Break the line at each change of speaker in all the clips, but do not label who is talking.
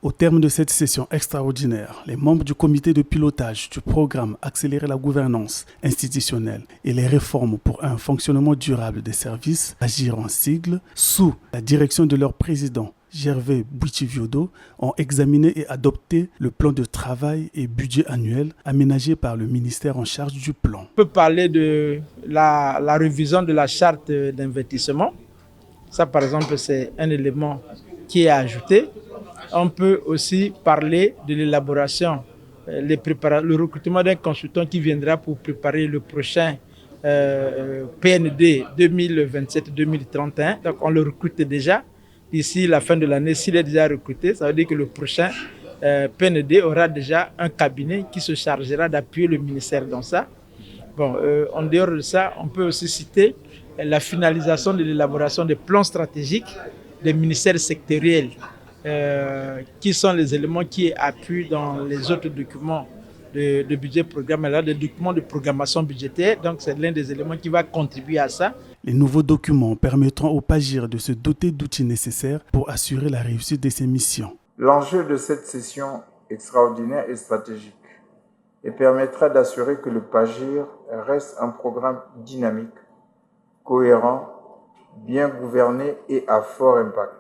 Au terme de cette session extraordinaire, les membres du comité de pilotage du programme Accélérer la gouvernance institutionnelle et les réformes pour un fonctionnement durable des services, Agir en sigle, sous la direction de leur président, Gervais Bouitiviodo, ont examiné et adopté le plan de travail et budget annuel aménagé par le ministère en charge du plan.
On peut parler de la révision de la charte d'investissement. Ça, par exemple, c'est un élément qui est ajouté. On peut aussi parler de l'élaboration, le recrutement d'un consultant qui viendra pour préparer le prochain PND 2027-2031. Donc, on le recrute déjà. D'ici la fin de l'année, s'il est déjà recruté, ça veut dire que le prochain PND aura déjà un cabinet qui se chargera d'appuyer le ministère dans ça. Bon, en dehors de ça, on peut aussi citer la finalisation de l'élaboration des plans stratégiques des ministères sectoriels, qui sont les éléments qui appuient dans les autres documents de budget programme, là, des documents de programmation budgétaire. Donc, c'est l'un des éléments qui va contribuer à ça.
Les nouveaux documents permettront au PAGIR de se doter d'outils nécessaires pour assurer la réussite de ses missions.
L'enjeu de cette session extraordinaire est stratégique et permettra d'assurer que le PAGIR reste un programme dynamique, cohérent, bien gouverné et à fort impact.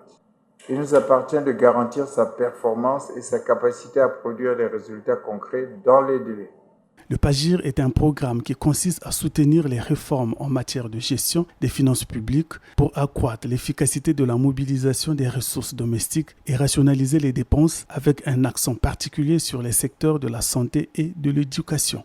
Il nous appartient de garantir sa performance et sa capacité à produire des résultats concrets dans les délais.
Le PAGIR est un programme qui consiste à soutenir les réformes en matière de gestion des finances publiques pour accroître l'efficacité de la mobilisation des ressources domestiques et rationaliser les dépenses avec un accent particulier sur les secteurs de la santé et de l'éducation.